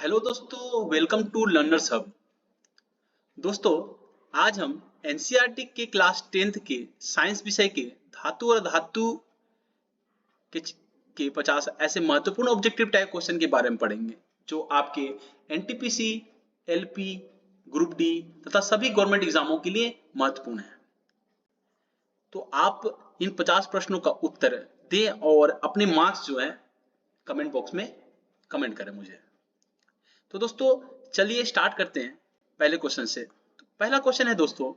Hello दोस्तों, welcome to learners hub. दोस्तों, आज हम एनसीईआरटी के क्लास 10th के साइंस विषय के धातु और धातु के के 50 ऐसे महत्वपूर्ण ऑब्जेक्टिव टाइप क्वेश्चन के बारे में पढ़ेंगे जो आपके एनटीपीसी, एलपी, ग्रुप डी तथा सभी गवर्नमेंट एग्जामों के लिए महत्वपूर्ण है। तो आप इन 50 प्रश्नों का उत्तर दें और अपने मार्क्स जो है कमेंट बॉक्स में कमेंट करें मुझे। तो दोस्तों चलिए स्टार्ट करते हैं पहले क्वेश्चन से। तो पहला क्वेश्चन है दोस्तों,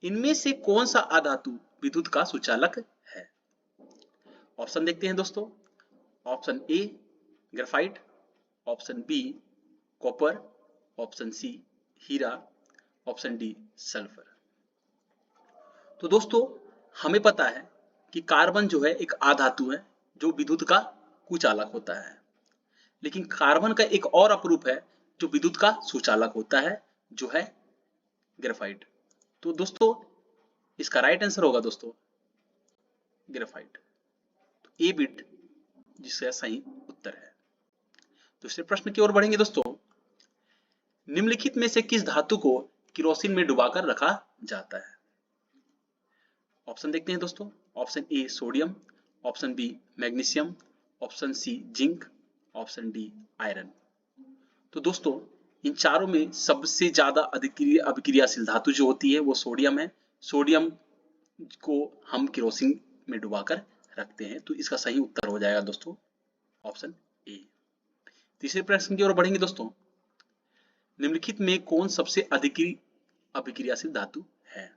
इनमें से कौन सा अधातु विद्युत का सुचालक है? ऑप्शन देखते हैं दोस्तों। Option A graphite, option B copper, option C हीरा, ऑप्शन डी सल्फर। तो दोस्तों हमें पता है कि कार्बन जो है एक अधातु है जो विद्युत का कुचालक होता है, लेकिन कार्बन का एक और अपरूप है जो विद्युत का सुचालक होता है, जो है ग्रेफाइट। तो दोस्तों इसका राइट आंसर होगा दोस्तों ग्रेफाइट। तो ए बिट जिसका सही उत्तर है। दूसरे प्रश्न की ओर बढ़ेंगे दोस्तों। निम्नलिखित में से किस धातु को किरोसिन में डुबाकर रखा जाता है? ऑप्शन देखते हैं दोस्तों। Option A sodium, option B magnesium, option C zinc, option D iron. तो दोस्तों इन चारों में सबसे ज्यादा अभिक्रियाशील धातु जो होती है वो सोडियम है। सोडियम को हम केरोसिन में डुबाकर रखते हैं, तो इसका सही उत्तर हो जाएगा दोस्तों ऑप्शन ए। तीसरे प्रश्न की ओर बढ़ेंगे दोस्तों। निम्नलिखित में कौन सबसे अधिक अभिक्रियाशील धातु है?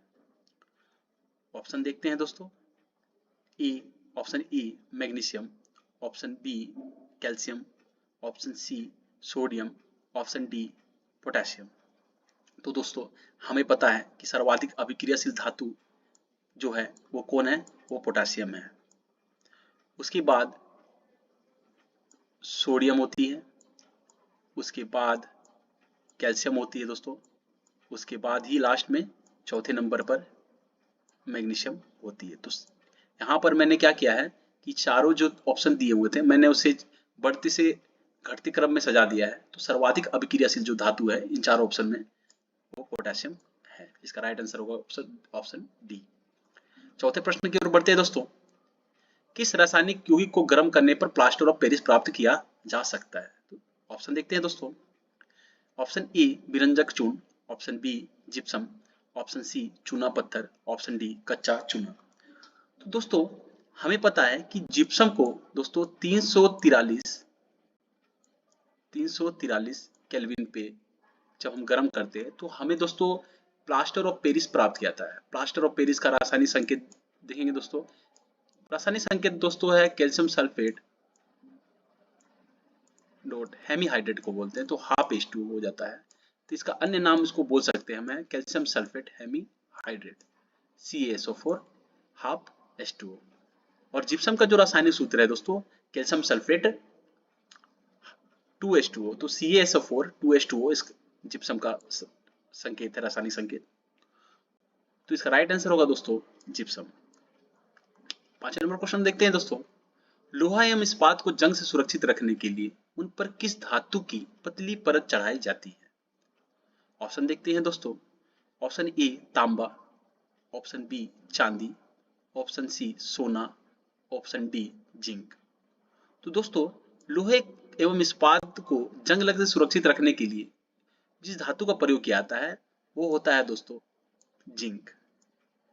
ऑप्शन देखते हैं दोस्तों। Option A magnesium, option B calcium, option C sodium, option D potassium. तो दोस्तों हमें पता है कि सर्वाधिक अभिक्रियाशील धातु जो है वो कौन है? वो पोटेशियम है। उसके बाद सोडियम होती है, उसके बाद कैल्शियम होती है दोस्तों, उसके बाद ही लास्ट में चौथे नंबर पर मैग्नीशियम होती है। तो यहाँ पर मैंने क्या किया है कि चारों जो ऑप्शन दिए हुए थे मैंने उसे बढ़ते से घटते क्रम में सजा दिया है। तो सर्वाधिक अभिक्रियाशील जो धातु है इन चारों ऑप्शन में वो पोटेशियम है। इसका राइट आंसर होगा ऑप्शन डी। चौथे प्रश्न की ओर बढ़ते हैं दोस्तों। किस रासायनिक यौगिक को गर्म करने पर प्लास्टर ऑफ पेरिस प्राप्त किया जा सकता है? तो ऑप्शन देखते हैं दोस्तों। ऑप्शन ए विरंजक चूर्ण, option B gypsum, option C चूना पत्थर, ऑप्शन डी कच्चा चूना। तो दोस्तों हमें पता है कि जिप्सम को दोस्तों 343 केल्विन पे जब हम गर्म करते हैं तो हमें दोस्तों प्लास्टर ऑफ पेरिस प्राप्त किया जाता है। प्लास्टर ऑफ पेरिस का रासायनिक संकेत देखेंगे दोस्तों। रासायनिक संकेत दोस्तों है कैल्शियम सल्फेट डॉट हेमीहाइड्रेट को बोलते हैं, तो हाफ H2O हो जाता है। तो इसका अन्य नाम इसको बोल सकते हैं हमें calcium sulphate hemihydrate CaSO4 half H2O। और जिप्सम का जो रासायनिक सूत्र है दोस्तों कैल्शियम सल्फेट 2H2O, तो CaSO4 2H2O इस जिप्सम का संकेत है, रासायनिक संकेत। तो इसका राइट आंसर होगा दोस्तों जिप्सम। 5 नंबर क्वेश्चन देखते हैं दोस्तों। लोहा एवं इस्पात को जंग से सुरक्षित रखने के लिए उन पर किस धातु की पतली परत चढ़ाई जाती है? ऑप्शन देखते हैं दोस्तों। ऑप्शन ए तांबा, ऑप्शन बी चांदी, ऑप्शन सी सोना, ऑप्शन डी जिंक। तो दोस्तों लोहे एवं इस्पात को जंग लगने से सुरक्षित रखने के लिए जिस धातु का प्रयोग किया जाता है वो होता है दोस्तों जिंक।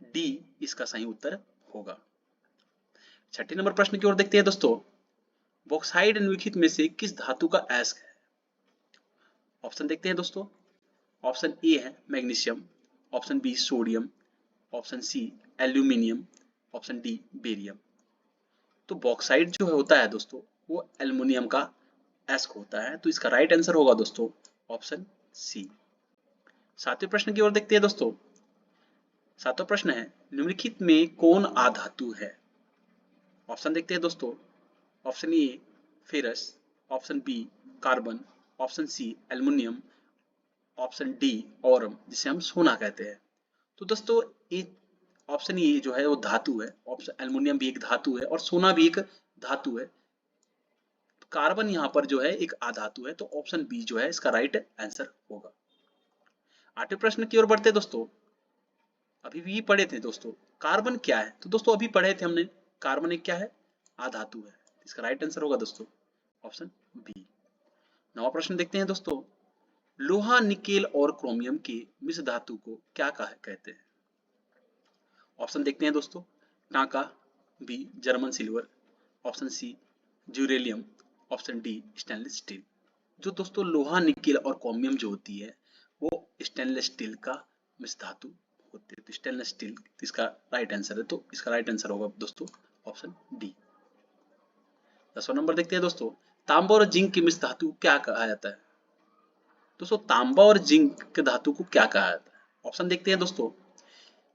डी इसका सही उत्तर होगा। 6 नंबर प्रश्न की ओर देखते हैं दोस्तों। बॉक्साइड निम्नलिखित में से किस धातु का अयस्क है? ऑप्शन देखते हैं दोस्तों। ऑप्शन ए है magnesium, option B sodium, option C aluminium, option D barium. तो बॉक्साइड जो होता है दोस्तों वो एल्युमिनियम का अयस्क होता है, तो इसका राइट आंसर होगा दोस्तों ऑप्शन सी। 7वें प्रश्न की ओर देखते हैं दोस्तों। 7वां प्रश्न है निम्नलिखित में कौन अधातु है? ऑप्शन देखते हैं दोस्तों। Option A ferrous, option B carbon, option C aluminium, option D aurum जिसे हम सोना कहते हैं। तो दोस्तों ये ऑप्शन ए जो है वो धातु है। ऑप्शन एल्युमिनियम भी एक धातु है और सोना भी एक धातु है। कार्बन यहाँ पर जो है एक अधातु है, तो ऑप्शन बी जो है इसका राइट आंसर होगा। आठवें प्रश्न की ओर बढ़ते हैं दोस्तों। अभी भी पढ़े थे दोस्तों कार्बन क्या है, तो दोस्तों अभी पढ़े थे हमने कार्बन एक क्या है, अधातु है। इसका राइट आंसर होगा दोस्तों ऑप्शन बी। नवा प्रश्न देखते हैं दोस्तों। लोहा, निकेल और क्रोमियम के मिश्र धातु को क्या कहते हैं? ऑप्शन देखते हैं दोस्तों। टांका, B German silver, option C ज्यूरेलियम, ऑप्शन डी स्टेनलेस स्टील। जो दोस्तों लोहा, निकेल और क्रोमियम जो होती है वो स्टेनलेस स्टील का मिश्र धातु होती है। तो स्टेनलेस स्टील इसका राइट आंसर है, तो इसका राइट आंसर होगा दोस्तों ऑप्शन डी। 10वां नंबर देखते हैं दोस्तों। तांबा और जिंक की मिश्र धातु क्या कहा जाता है? दोस्तों तांबा और जिंक के धातु को क्या कहा जाता है? ऑप्शन देखते हैं दोस्तों।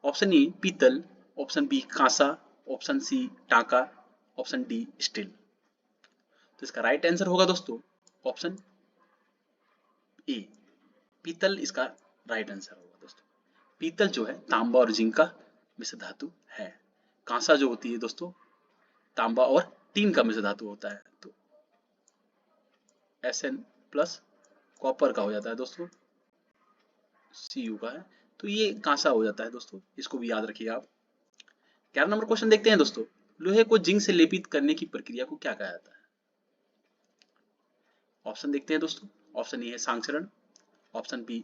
ऑप्शन ए पीतल, ऑप्शन बी कांसा, ऑप्शन सी टांका, ऑप्शन डी स्टील। तो इसका राइट आंसर होगा दोस्तों ऑप्शन ए पीतल, इसका राइट आंसर होगा दोस्तों। पीतल जो है तांबा और जिंक का मिश्र धातु है। कांसा जो होती है दोस्तों तांबा और टीन का मिश्र धातु होता है, तो Sn प्लस कॉपर का हो जाता है दोस्तों, Cu का है, तो ये कांसा हो जाता है दोस्तों, इसको भी याद रखिएगा आप। 11 नंबर क्वेश्चन देखते हैं दोस्तों। लोहे को जिंक से लेपित करने की प्रक्रिया को क्या कहा जाता है? ऑप्शन देखते हैं दोस्तों। ऑप्शन ए है सांक्षरण, ऑप्शन बी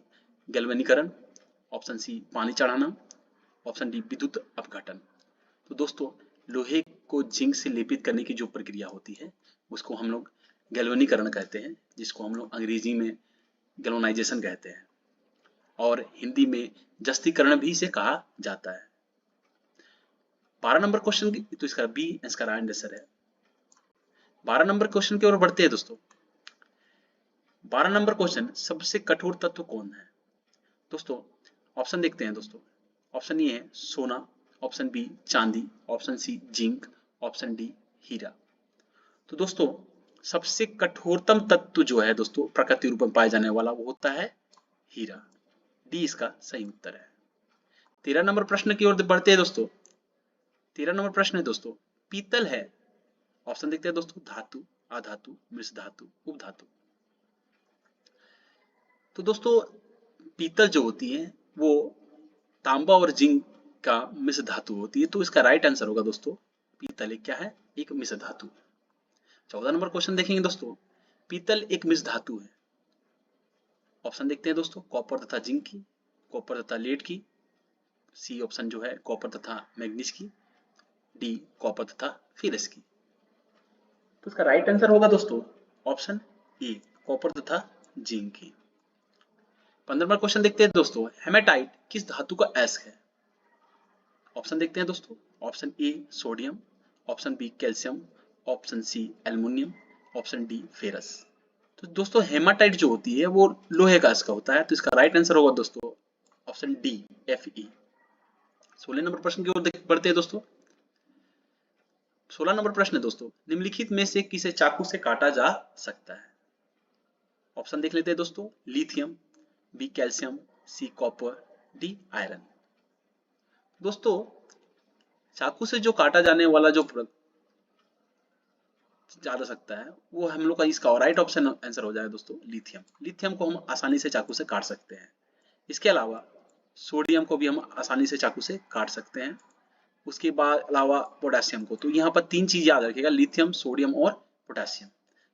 गैल्वेनीकरण, ऑप्शन सी पानी चढ़ाना, ऑप्शन डी विद्युत अपघटन। तो दोस्तों लोहे को जिंक से लेपित करने की जो प्रक्रिया होती है उसको हम लोग गैल्वेनीकरण कहते हैं, जिसको हम लोग अंग्रेजी में गैल्वेनाइजेशन कहते हैं और हिंदी में जस्तीकरण भी इसे कहा जाता है। 12 नंबर क्वेश्चन की, तो इसका बी इसका राइट आंसर है। 12 नंबर क्वेश्चन की ओर बढ़ते हैं दोस्तों। 12 नंबर क्वेश्चन, सबसे कठोर तत्व कौन है? दोस्तों ऑप्शन देखते हैं दोस्तों। ऑप्शन ए है सोना, ऑप्शन बी चांदी, option C zinc, option D हीरा। तो दोस्तों सबसे कठोरतम तत्व जो है दोस्तों प्रकृति रूप में पाया जाने वाला वो होता है हीरा। डी इसका सही उत्तर है। 13 नंबर प्रश्न की ओर बढ़ते हैं दोस्तों। 13 नंबर प्रश्न है दोस्तों, पीतल है, ऑप्शन देखते हैं दोस्तों, धातु, अधातु, मिश्र धातु, उपधातु। तो दोस्तों पीतल जो होती है वो तांबा और जिंक का मिश्र धातु होती है, तो इसका राइट आंसर होगा दोस्तों पीतल एक क्या है, एक मिश्र धातु। 14 नंबर क्वेश्चन देखेंगे दोस्तों। पीतल एक मिश्र धातु है, ऑप्शन देखते हैं दोस्तों, कॉपर तथा जिंक की, कॉपर तथा लेड की, सी ऑप्शन जो है कॉपर तथा मैग्नीज की, डी कॉपर तथा फेरस की। तो इसका राइट आंसर होगा दोस्तों ऑप्शन ए कॉपर तथा जिंक की। 15 नंबर क्वेश्चन देखते हैं दोस्तों। हेमेटाइट किस धातु का एस है? ऑप्शन देखते हैं दोस्तों। Option A sodium, option B calcium, option C aluminium, option D ferrous. तो दोस्तों हेमाटाइट जो होती है वो लोहे का इसका होता है, तो इसका राइट आंसर होगा दोस्तों ऑप्शन डी Fe। 16 नंबर प्रश्न की ओर बढ़ते हैं दोस्तों। 16 नंबर प्रश्न है दोस्तों, निम्नलिखित में से किसे चाकू से काटा जा सकता है? ऑप्शन देख लेते हैं दोस्तों। Lithium, B calcium, C copper, D iron. दोस्तों चाकू से जो काटा जाने वाला जो जा सकता है वो हम लोग का इसका राइट ऑप्शन आंसर हो जाएगा दोस्तों लिथियम। लिथियम को हम आसानी से चाकू से काट सकते हैं। इसके अलावा सोडियम को भी हम आसानी से चाकू से काट सकते हैं। उसके बाद अलावा पोटेशियम को, तो यहाँ पर 3 चीज याद रखिएगा, लिथियम, सोडियम और पोटेशियम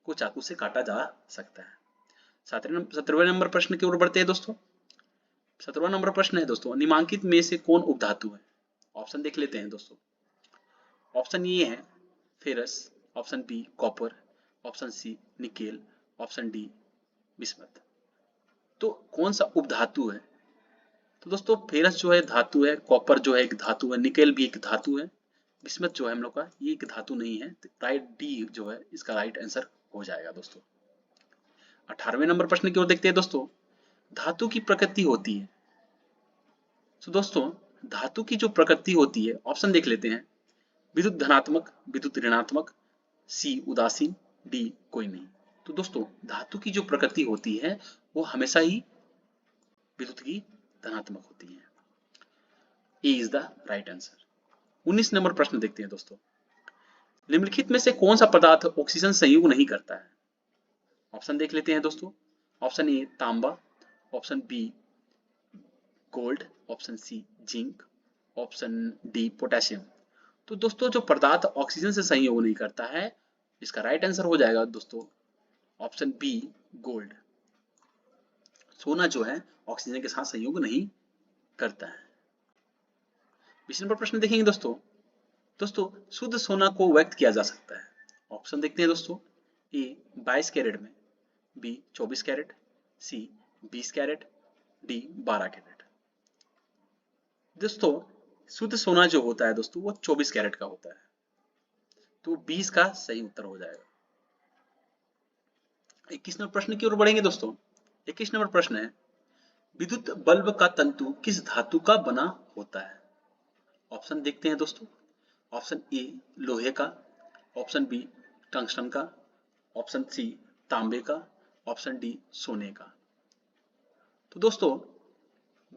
को चाकू से काटा जा सकता है। 17वें नंबर प्रश्न की ओर बढ़ते हैं दोस्तों। 17वां नंबर प्रश्न है दोस्तों, निम्नलिखित में से कौन उपधातु है? ऑप्शन देख लेते हैं दोस्तों। ऑप्शन ए है ferrous, option B copper, option C nickel, option D bismuth. तो कौन सा उपधातु है? तो दोस्तों फेरस जो है धातु है, कॉपर जो है एक धातु है, निकेल भी एक धातु है, बिस्मथ जो है हम लोग का ये एक धातु नहीं है। राइट डी जो है इसका राइट आंसर हो जाएगा दोस्तों। 18वें नंबर प्रश्न की ओर देखते हैं दोस्तों। धातु की प्रकृति होती है, तो दोस्तों धातु की जो प्रकृति होती है ऑप्शन देख लेते हैं। विद्युत धनात्मक, विद्युत ऋणात्मक, सी उदासीन, डी कोई नहीं। तो दोस्तों धातु की जो प्रकृति होती है वो हमेशा ही विद्युत की धनात्मक होती है। A is the right answer. 19 number प्रश्न देखते हैं दोस्तों। निम्नलिखित में से कौन सा पदार्थ ऑक्सीजन संयोग नहीं करता है? ऑप्शन देख लेते हैं दोस्तों। ऑप्शन ए तांबा, option B gold, option C zinc, option D potassium. तो दोस्तों जो पदार्थ ऑक्सीजन से संयोग नहीं करता है, इसका राइट आंसर हो जाएगा दोस्तों ऑप्शन बी गोल्ड। सोना जो है ऑक्सीजन के साथ संयोग नहीं करता है। 20 नंबर प्रश्न देखेंगे दोस्तों। दोस्तों शुद्ध सोना को व्यक्त किया जा सकता है। ऑप्शन देखते हैं दोस्तों। ए 22 कैरेट में, बी 24 कैरेट, सी 20 कैरेट, डी 12 कैरेट। दोस्तों शुद्ध सोना जो होता है दोस्तों वो 24 कैरेट का होता है, तो 20 का सही उत्तर हो जाएगा। 21 नंबर प्रश्न की ओर बढ़ेंगे दोस्तों। 21 नंबर प्रश्न है, विद्युत बल्ब का तंतु किस धातु का बना होता है? ऑप्शन देखते हैं दोस्तों। ऑप्शन ए लोहे का, ऑप्शन बी टंगस्टन का, ऑप्शन सी तांबे का, ऑप्शन डी सोने का। तो दोस्तों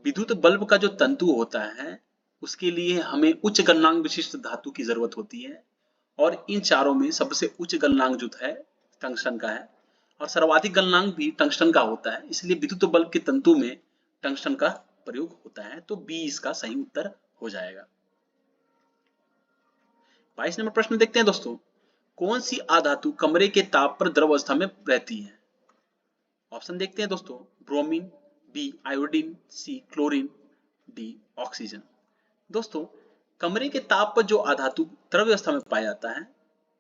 विद्युत बल्ब का जो तंतु होता है उसके लिए हमें उच्च गलनांक विशिष्ट धातु की जरूरत होती है, और इन चारों में सबसे उच्च गलनांक जो है टंगस्टन का है, और सर्वाधिक गलनांक भी टंगस्टन का होता है, इसलिए विद्युत बल्ब के तंतु में टंगस्टन का प्रयोग होता है, तो बी इसका सही उत्तर हो जाएगा। 22 नंबर प्रश्न देखते हैं दोस्तों। कौन सी आधातु कमरे के ताप पर द्रव अवस्था में रहती है? ऑप्शन देखते हैं दोस्तों। ब्रोमीन, बी आयोडीन, सी क्लोरीन, डी ऑक्सीजन। दोस्तों कमरे के ताप पर जो आधातु द्रव अवस्था में पाया जाता है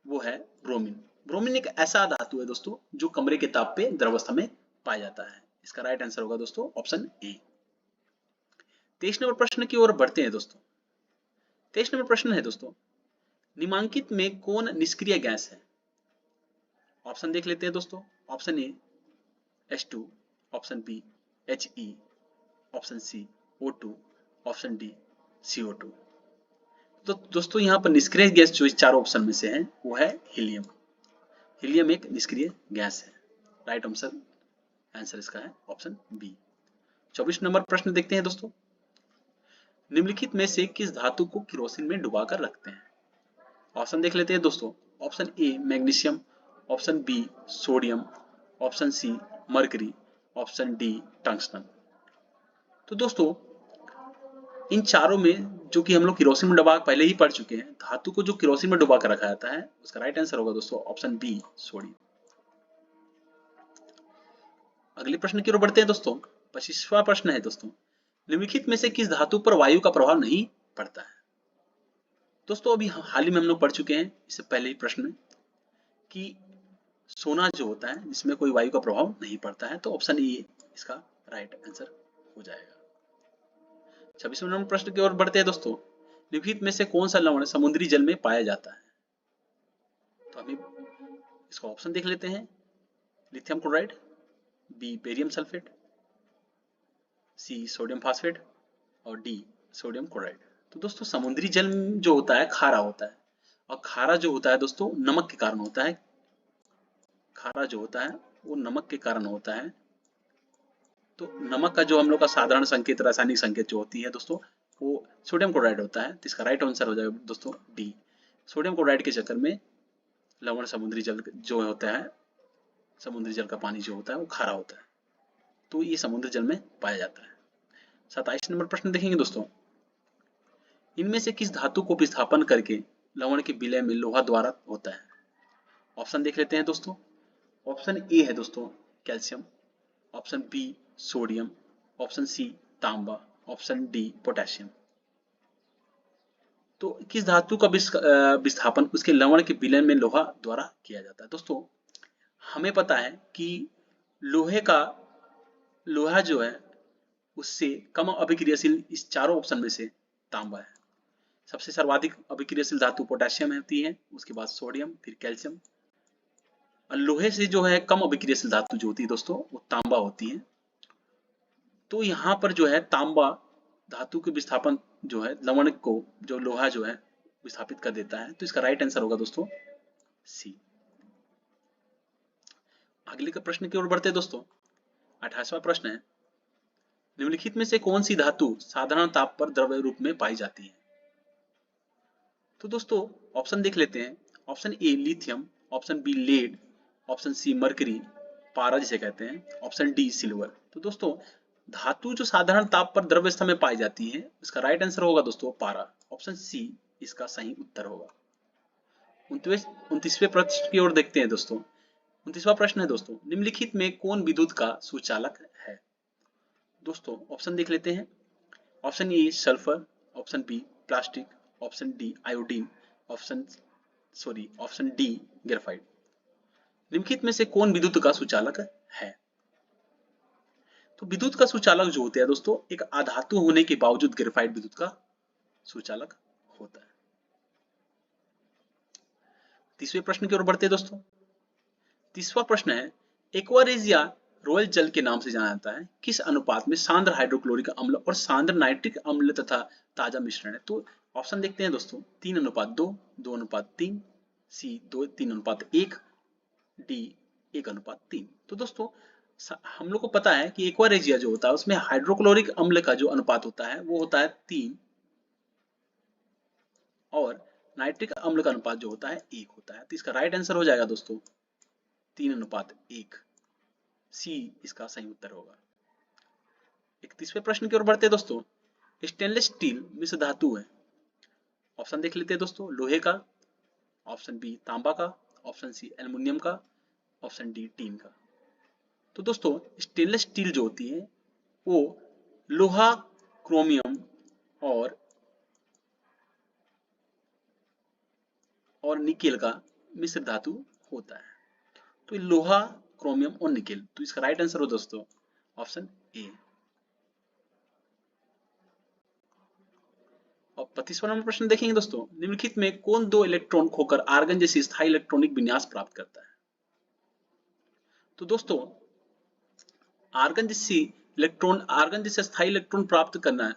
वो है ब्रोमीन। ब्रोमीन एक ऐसा धातु है दोस्तों जो कमरे के ताप पे द्रव अवस्था में पाया जाता है। इसका राइट आंसर होगा दोस्तों ऑप्शन ए। 23 नंबर प्रश्न की ओर बढ़ते हैं दोस्तों। 23 नंबर प्रश्न है दोस्तों, निम्नलिखित में कौन निष्क्रिय गैस है? ऑप्शन देख लेते हैं दोस्तों। Option A H2, option B He, option C O2, option D CO2। तो दोस्तों यहाँ पर निष्क्रिय गैस जो इस चारों ऑप्शन में से है वो है हीलियम। हीलियम एक निष्क्रिय गैस है। राइट आंसर इसका है ऑप्शन बी। 24 नंबर प्रश्न देखते हैं दोस्तों। निम्नलिखित में से किस धातु को केरोसिन में डुबाकर रखते हैं? ऑप्शन देख लेते हैं दोस्तों। Option A magnesium, option B sodium, option C mercury, option D tungsten. तो दोस्तों इन चारों में जो कि हम लोग केरोसिन में डुबा पहले ही पढ़ चुके हैं, धातु को जो केरोसिन में डुबा कर रखा जाता है उसका राइट आंसर होगा दोस्तों ऑप्शन बी सोडियम। अगले प्रश्न की ओर बढ़ते हैं दोस्तों। 25वां प्रश्न है दोस्तों, निम्नलिखित में से किस धातु पर वायु का प्रभाव नहीं पड़ता है? दोस्तों अभी हाल ही में हम लोग पढ़ चुके हैं इससे पहले ही प्रश्न में कि सोना जो होता है जिसमें कोई वायु का प्रभाव नहीं पड़ता है, तो ऑप्शन ए इसका राइट आंसर हो जाएगा। 26वें नंबर प्रश्न की ओर बढ़ते हैं दोस्तों। निम्नलिखित में से कौन सा लवण समुद्री जल में पाया जाता है? तो अभी इसका ऑप्शन देख लेते हैं। Lithium chloride, B barium sulphate, C sodium phosphate, और डी सोडियम क्लोराइड। तो दोस्तों समुद्री जल जो होता है खारा होता है, और खारा जो होता है दोस्तों नमक के कारण होता है। खारा जो होता है वो नमक के कारण होता है। तो नमक का जो हम लोग का साधारण संकेत, रासायनिक संकेत जो होती है दोस्तों वो सोडियम क्लोराइड होता है। तो इसका राइट आंसर हो जाएगा दोस्तों डी। सोडियम क्लोराइड के चक्कर में लवण समुद्री जल जो होता है, समुद्री जल का पानी जो होता है वो खारा होता है, तो ये समुद्री जल में पाया जाता है। 27 नंबर प्रश्न देखेंगे दोस्तों। इनमें से किस धातु को विस्थापन करके लवण के विलय में लोहा द्वारा होता है? ऑप्शन देख लेते हैं दोस्तों। ऑप्शन ए है दोस्तों calcium, option B sodium, option C तांबा, ऑप्शन डी पोटेशियम। तो किस धातु का विस्थापन उसके लवण के विलय में लोहा द्वारा किया जाता है? दोस्तों हमें पता है कि लोहा जो है उससे कम अभिक्रियाशील इस चारों ऑप्शन में से तांबा है। सबसे सर्वाधिक अभिक्रियाशील धातु पोटेशियम होती है, उसके बाद सोडियम, फिर कैल्शियम। लोहे से जो है कम अभिक्रियाशील धातु जो होती है दोस्तों वो तांबा होती है। तो यहाँ पर जो है तांबा धातु के विस्थापन जो है लवण को जो लोहा जो है विस्थापित कर देता है, तो इसका राइट आंसर होगा दोस्तों सी। अगले के प्रश्न की ओर बढ़ते हैं दोस्तों। 28वां प्रश्न है, निम्नलिखित में से कौन सी धातु साधारण ताप पर द्रव्य रूप में पाई जाती है? तो दोस्तों ऑप्शन देख लेते हैं। Option A lithium, option B lead, option C mercury, पारा जिसे कहते हैं, ऑप्शन डी सिल्वर। तो दोस्तों धातु जो साधारण ताप पर द्रव्यवस्था में पाई जाती है, इसका राइट आंसर होगा दोस्तों पारा, ऑप्शन सी इसका सही उत्तर होगा। 29वें प्रश्न की ओर देखते हैं दोस्तों। 29वां प्रश्न है दोस्तों, निम्नलिखित में कौन विद्युत का सुचालक है? दोस्तों ऑप्शन देख लेते हैं। Option A sulphur, option B plastic, option D iodine, option D graphite. निम्नलिखित में से कौन विद्युत का सुचालक है? तो विद्युत का सुचालक जो होता है दोस्तों, एक अधातु होने के बावजूद ग्रेफाइट विद्युत का सुचालक होता है। 30वें प्रश्न की ओर बढ़ते हैं दोस्तों। 30वां प्रश्न है, एक्वारेज या रॉयल जल के नाम से जाना जाता है, किस अनुपात में सांद्र हाइड्रोक्लोरिक अम्ल और सांद्र नाइट्रिक अम्ल तथा ताजा मिश्रण है? तो ऑप्शन देखते हैं दोस्तों, 3:2, 2:3, सी 3:1, डी 1:3। तो दोस्तों हम लोग को पता है कि एक्वारेजिया जो होता है उसमें हाइड्रोक्लोरिक अम्ल का जो अनुपात होता है वो होता है 3 और नाइट्रिक अम्ल का अनुपात जो होता है 1 होता है। तो इसका राइट आंसर हो जाएगा दोस्तों 3:1, सी इसका सही उत्तर होगा। 31वें प्रश्न की ओर बढ़ते हैं दोस्तों। स्टेनलेस स्टील मिश्र धातु है। ऑप्शन देख लेते हैं दोस्तों, लोहे का, ऑप्शन बी तांबा का, ऑप्शन सी एल्युमिनियम का, ऑप्शन डी टीन का। तो दोस्तों स्टेनलेस स्टील जो होती है वो लोहा, क्रोमियम और निकेल का मिश्र धातु होता है। तो लोहा, क्रोमियम और निकेल। तो इसका राइट आंसर हो दोस्तों ऑप्शन ए। और 25वां नंबर प्रश्न देखेंगे दोस्तों, निम्नलिखित में कौन दो इलेक्ट्रॉन खोकर आर्गन जैसी स्थायी इलेक्ट्रॉनिक विन्यास प्राप्त करता है? तो दोस्तों आर्गन जैसे स्थायी इलेक्ट्रॉन प्राप्त करना है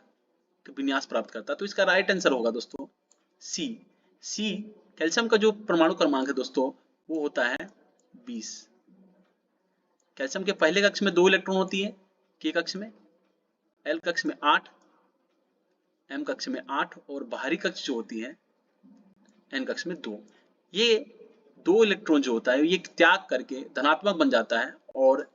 तो विन्यास प्राप्त करता है। तो इसका राइट आंसर होगा दोस्तों सी। कैल्शियम का जो परमाणु क्रमांक है दोस्तों वो होता है 20। कैल्शियम के पहले कक्ष में 2 इलेक्ट्रॉन होती है, के कक्ष में, एल कक्ष में 8, एम कक्ष में 8 और बाहरी कक्ष जो होती है एन कक्ष में 2। ये 2 इलेक्ट्रॉन जो होता है ये त्याग करके धनात्मक बन जाता है और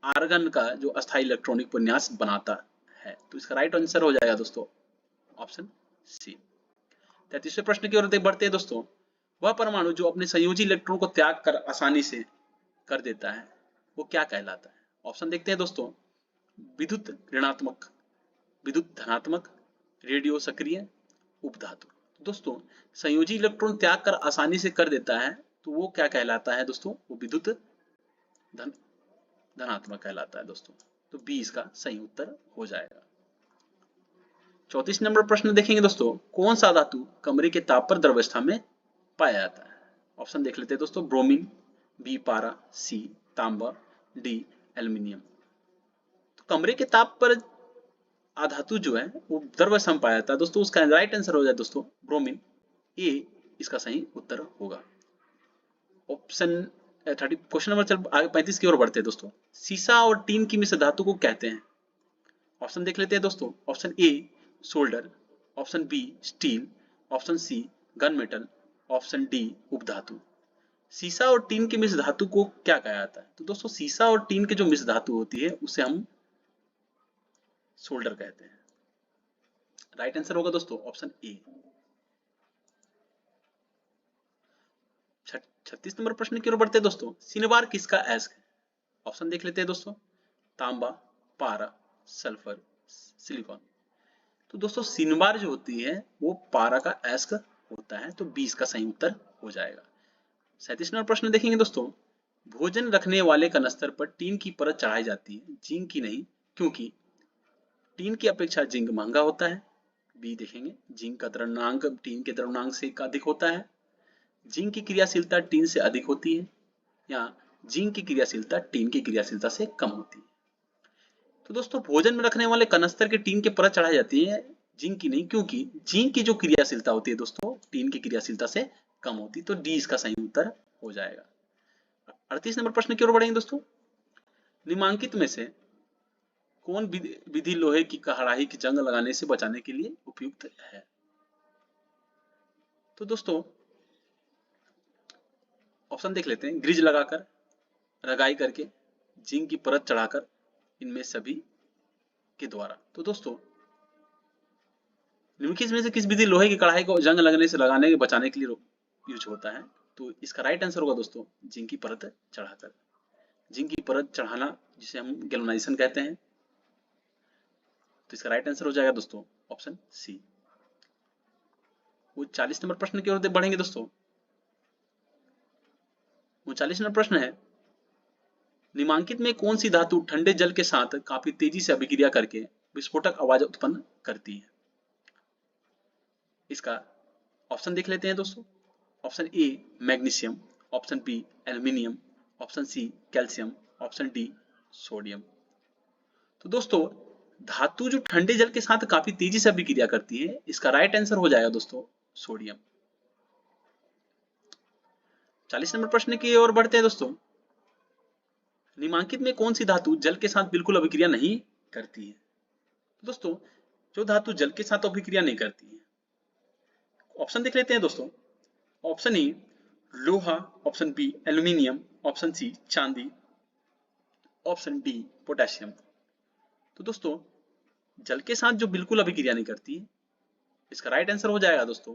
आर्गन का जो अस्थायी इलेक्ट्रॉनिक विन्यास बनाता है। तो इसका राइट आंसर हो जाएगा दोस्तों ऑप्शन सी। 33वें प्रश्न की ओर बढ़ते हैं दोस्तों। वह परमाणु जो अपने संयोजी इलेक्ट्रॉन को त्याग कर आसानी से कर देता है वो क्या कहलाता है? ऑप्शन देखते हैं दोस्तों, विद्युत ऋणात्मक, विद्युत धनात्मक, रेडियो सक्रिय, उपधातु। दोस्तों संयोजी इलेक्ट्रॉन त्याग कर आसानी से कर देता है तो वो क्या कहलाता है दोस्तों? वो विद्युत धनात्मक कहलाता है दोस्तों। तो बी इसका सही उत्तर हो जाएगा। 34 नंबर प्रश्न देखेंगे दोस्तों, कौन सा धातु कमरे के ताप पर द्रव्यावस्था में पाया जाता है? ऑप्शन देख लेते हैं दोस्तों, ब्रोमीन, बी पारा, सी तांबा, डी एल्युमिनियम। तो कमरे के ताप पर अधातु जो है वो द्रव्यावस्था में पाया जाता है दोस्तों। उसका राइट आंसर हो जाए दोस्तों ब्रोमीन, ए इसका सही उत्तर होगा। ऑप्शन 30 क्वेश्चन नंबर चल आगे 35 की ओर बढ़ते हैं दोस्तों। सीसा और टीन की मिश्र धातु को कहते हैं? ऑप्शन देख लेते हैं दोस्तों, option A solder, option B steel, option C gun metal, option D उपधातु। सीसा और टीन के मिश्र धातु को क्या कहा जाता है? तो दोस्तों सीसा और टीन के जो मिश्र धातु होती है उसे हम सोल्डर कहते हैं। राइट आंसर होगा दोस्तों ऑप्शन ए। 36 नंबर प्रश्न की ओर बढ़ते हैं दोस्तों। सिनबार किसका अयस्क है? ऑप्शन देख लेते हैं दोस्तों, तांबा, पारा, सल्फर, सिलिकॉन। तो दोस्तों सिनबार जो होती है वो पारा का अयस्क होता है। तो 20 का सही उत्तर हो जाएगा। 37 नंबर प्रश्न देखेंगे दोस्तों, भोजन रखने वाले कनस्तर पर टीन की परत चढ़ाई जाती है, जिंक की नहीं, क्योंकि टीन की अपेक्षा जिंक महंगा होता है। बी देखेंगे, जिंक का द्रव्यमांक टीन के द्रव्यमांक से अधिक होता है, जिंक की क्रियाशीलता टीन से अधिक होती है, या जिंक की क्रियाशीलता टीन की क्रियाशीलता से कम होती है। तो दोस्तों भोजन में रखने वाले कनस्तर के टीन की परत चढ़ाई जाती है, जिंक की नहीं, क्योंकि जिंक की जो क्रियाशीलता होती है दोस्तों टीन की क्रियाशीलता से कम होती है। तो डी इसका सही उत्तर हो जाएगा। 38 नंबर प्रश्न की ओर बढ़ेंगे दोस्तों। निम्नलिखित में से कौन विधि लोहे की कड़ाही की जंग लगाने से बचाने के लिए उपयुक्त है? तो दोस्तों ऑप्शन देख लेते हैं, ग्रिज लगाकर, रगाई करके, जिंक की परत चढ़ाकर, इनमें सभी के द्वारा। तो दोस्तों निम्नलिखित में से किस विधि लोहे की कढ़ाई को जंग लगने से लगाने के बचाने के लिए यूज होता है? तो इसका राइट आंसर होगा दोस्तों जिंक की परत चढ़ाकर। जिंक की परत चढ़ाना जिसे हम गैल्वेनाइजेशन कहते हैं। तो इसका राइट आंसर हो जाएगा दोस्तों ऑप्शन सी। वो 40 नंबर प्रश्न की ओर बढ़ेंगे दोस्तों। 39 नंबर प्रश्न है, निम्नलिखित में कौन सी धातु ठंडे जल के साथ काफी तेजी से अभिक्रिया करके विस्फोटक आवाज उत्पन्न करती है? इसका ऑप्शन देख लेते हैं दोस्तों। Option A magnesium, option B aluminium, option C calcium, option D sodium. तो दोस्तों धातु जो ठंडे जल के साथ काफी तेजी से अभिक्रिया करती है, इसका राइट आंसर हो जाएगा दोस्तों सोडियम। 40 नंबर प्रश्न की ओर बढ़ते हैं दोस्तों। निम्नलिखित में कौन सी धातु जल के साथ बिल्कुल अभिक्रिया नहीं करती है? दोस्तों जो धातु जल के साथ अभिक्रिया नहीं करती है, ऑप्शन देख लेते हैं दोस्तों। ऑप्शन ए लोहा, option B aluminium, option C चांदी, ऑप्शन डी पोटेशियम। तो दोस्तों जल के साथ जो बिल्कुल अभिक्रिया नहीं करती है, इसका राइट आंसर हो जाएगा दोस्तों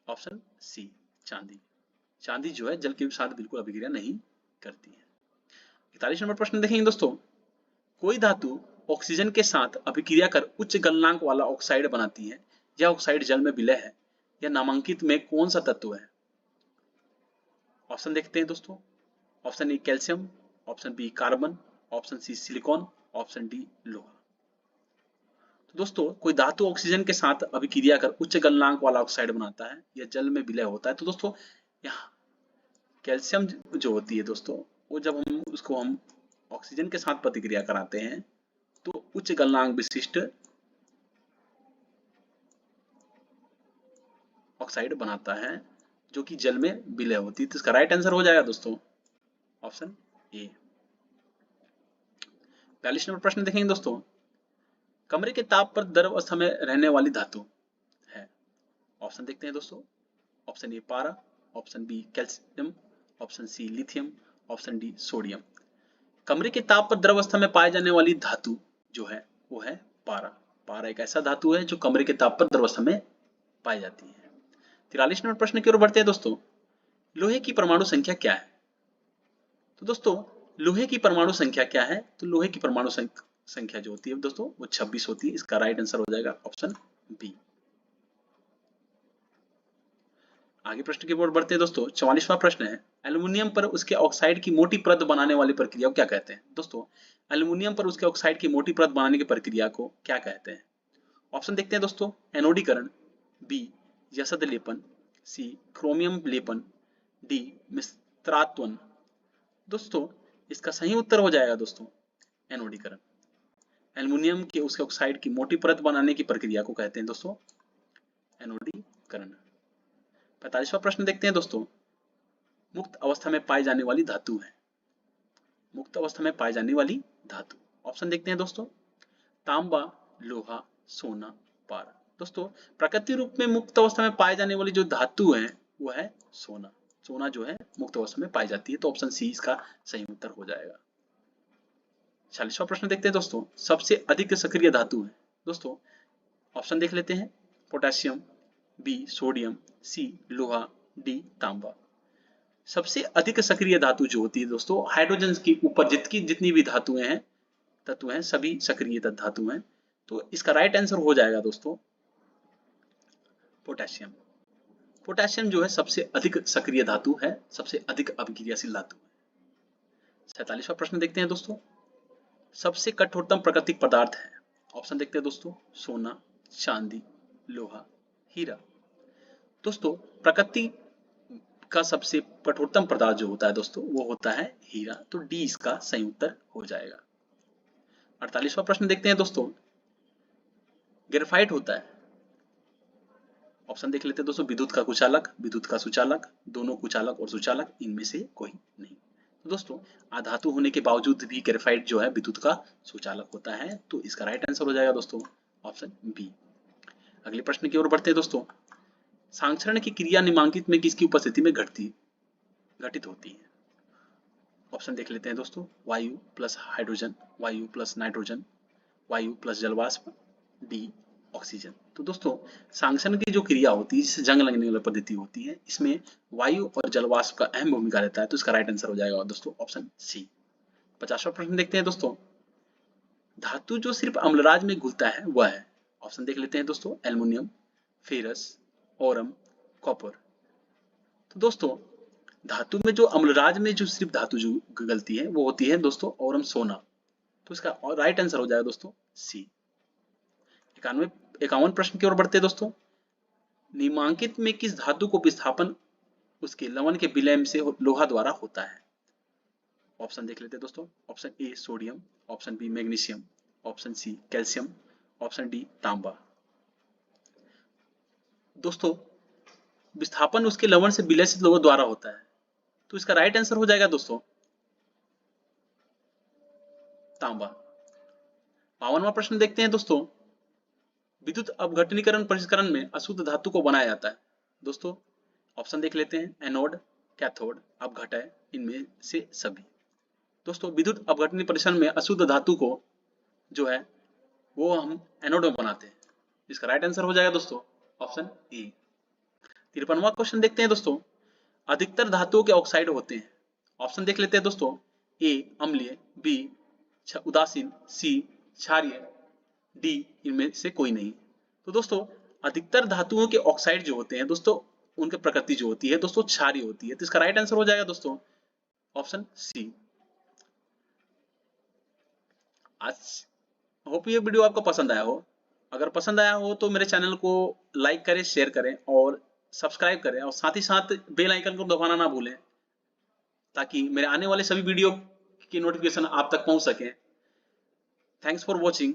ऑप्शन सी चांदी। चांदी जो है जल के साथ बिल्कुल अभिक्रिया नहीं करती है। 41 नंबर प्रश्न देखेंगे दोस्तों। कोई धातु ऑक्सीजन के साथ अभिक्रिया कर उच्च गलनांक वाला ऑक्साइड बनाती है, यह ऑक्साइड जल में विलय है, यह नामांकित में कौन सा तत्व है? ऑप्शन देखते हैं दोस्तों। Option A calcium, option B carbon, option C silicon, option D लोहा। तो दोस्तों कोई धातु ऑक्सीजन के साथ अभिक्रिया कर उच्च गलनांक वाला ऑक्साइड बनाता है, यह जल में विलय होता है। तो दोस्तों यहाँ कैल्शियम जो होती है दोस्तों, वो जब हम ऑक्सीजन के साथ प्रतिक्रिया कराते हैं तो उच्च गलनांक विशिष्ट ऑक्साइड बनाता है जो कि जल में विलय होती है। तो इसका राइट आंसर हो जाएगा दोस्तों ऑप्शन ए। 42 नंबर प्रश्न देखेंगे दोस्तों। कमरे के ताप पर द्रव अवस्था में रहने वाली धातु है। ऑप्शन देखते हैं दोस्तों। ऑप्शन ए पारा, option B calcium, option C lithium, option D sodium. कमरे के ताप पर द्रव अवस्था में पाए जाने वाली धातु जो है वो है पारा। पारा एक ऐसा धातु है जो कमरे के ताप पर द्रव अवस्था में पाई जाती है। 43 नंबर प्रश्न की ओर बढ़ते हैं दोस्तों। लोहे की परमाणु संख्या क्या है? तो दोस्तों लोहे की परमाणु संख्या क्या है? तो लोहे की परमाणु संख्या जो होती है दोस्तों वो 26 होती है। इसका राइट आंसर हो जाएगा ऑप्शन बी। आगे प्रश्न की ओर बढ़ते हैं दोस्तों। 44वां प्रश्न है, एल्युमिनियम पर उसके ऑक्साइड की मोटी परत बनाने वाली प्रक्रिया को क्या कहते हैं? दोस्तों एल्युमिनियम पर उसके ऑक्साइड की मोटी परत बनाने की प्रक्रिया को क्या कहते हैं? ऑप्शन देखते हैं दोस्तों। एनोडीकरण, बी यशद लेपन, सी क्रोमियम लेपन, डी मिश्रात्वन। दोस्तों इसका सही उत्तर हो जाएगा दोस्तों एनोडीकरण। एल्युमिनियम के उसके ऑक्साइड की मोटी परत बनाने की प्रक्रिया को कहते हैं दोस्तों एनोडीकरण। 45वां प्रश्न देखते हैं दोस्तों। मुक्त अवस्था में पाई जाने वाली धातु है। मुक्त अवस्था में पाई जाने वाली धातु, ऑप्शन देखते हैं दोस्तों। तांबा, लोहा, सोना, पारा। दोस्तों प्राकृतिक रूप में मुक्त अवस्था में पाए जाने वाली जो धातु है वो है सोना। सोना जो है मुक्त अवस्था में पाई जाती है। तो ऑप्शन सी इसका सही उत्तर हो जाएगा। 40वां प्रश्न देखते हैं दोस्तों। सबसे अधिक सक्रिय धातु है। दोस्तों ऑप्शन देख लेते हैं। पोटेशियम, बी सोडियम, सी लोहा, डी तांबा। सबसे अधिक सक्रिय धातु जो होती है दोस्तों, हाइड्रोजन के ऊपर जितनी भी धातुएं हैं, तत्व हैं, सभी सक्रिय धातु हैं। तो इसका राइट आंसर हो जाएगा दोस्तों पोटेशियम। पोटेशियम जो है सबसे अधिक सक्रिय धातु है, सबसे अधिक अभिक्रियाशील धातु है। 47वां प्रश्न देखते हैं दोस्तों। सबसे कठोरतम प्राकृतिक पदार्थ है। ऑप्शन देखते हैं दोस्तों। सोना, चांदी, लोहा, हीरा। दोस्तों प्रकृति का सबसे कठोरतम पदार्थ जो होता है दोस्तों वो होता है हीरा। तो डी इसका सही उत्तर हो जाएगा। 48वां प्रश्न देखते हैं दोस्तों। ग्रेफाइट होता है। ऑप्शन देख लेते हैं दोस्तों। विद्युत का कुचालक, विद्युत का सुचालक, दोनों कुचालक और सुचालक, इनमें से कोई नहीं। तो दोस्तों अधातु होने के बावजूद भी ग्रेफाइट जो है विद्युत का सुचालक होता है। तो इसका राइट आंसर हो जाएगा दोस्तों ऑप्शन बी। अगले प्रश्न की ओर बढ़ते हैं दोस्तों। सांक्षरण की क्रिया निम्नलिखित में किसकी उपस्थिति में घटती है? घटित होती है। ऑप्शन देख लेते हैं दोस्तों, वायु प्लस हाइड्रोजन, वायु प्लस नाइट्रोजन, वायु प्लस जलवाष्प, डी ऑक्सीजन। तो दोस्तों सांक्षण की जो क्रिया होती है जिससे जंग लगने वाली पद्धति होती है, इसमें वायु और जलवाष्प का अहम भूमिका रहता है। तो इसका राइट आंसर हो जाएगा दोस्तों ऑप्शन सी। 50वां प्रश्न देखते हैं दोस्तों, धातु जो सिर्फ अम्लराज में घुलता है वह है। ऑप्शन देख लेते हैं दोस्तों, एल्युमिनियम, फेरस, ओरम, कॉपर। तो दोस्तों धातु में जो अम्लराज में जो सिर्फ धातु जो गलती है वो होती है दोस्तों ओरम सोना। तो इसका राइट आंसर हो जाएगा दोस्तों सी। 51 प्रश्न की ओर बढ़ते हैं दोस्तों, निम्नांकित में किस धातु को विस्थापन उसके लवण के विलय से लोहा द्वारा होता है। ऑप्शन देख लेते हैं दोस्तों, option A sodium, option B magnesium, option C calcium, option D तांबा। दोस्तों विस्थापन उसके लवण से विलय से लोहा द्वारा होता है। तो इसका राइट आंसर हो जाएगा दोस्तों तांबा। 52वां प्रश्न देखते हैं दोस्तों, विद्युत अपघटनीकरण परिष्करण में अशुद्ध धातु को बनाया जाता है। दोस्तों ऑप्शन देख लेते हैं, एनोड, कैथोड, अपघटय, इनमें से सभी। दोस्तों विद्युत अपघटनी परिक्षण में अशुद्ध धातु को जो है वो हम एनोड में बनाते हैं। इसका राइट आंसर हो जाएगा दोस्तों ऑप्शन ए। 53वां क्वेश्चन देखते हैं दोस्तों, अधिकतर धातुओं के ऑक्साइड होते हैं। ऑप्शन देख लेते हैं दोस्तों, ए अम्लीय, बी उदासीन, सी क्षारीय, डी इनमें से कोई नहीं। तो दोस्तों अधिकतर धातुओं के ऑक्साइड जो होते हैं दोस्तों उनकी प्रकृति जो होती है दोस्तों क्षारीय होती है। तो इसका राइट आंसर हो जाएगा दोस्तों ऑप्शन सी। आज होप ये वीडियो आपको पसंद आया हो। अगर पसंद आया हो तो मेरे चैनल को लाइक करें, शेयर करें और सब्सक्राइब करें, और साथ ही साथ बेल आइकन को दबाना ना भूलें ताकि मेरे आने वाले सभी वीडियो की नोटिफिकेशन आप तक पहुंच सके। Thanks for watching.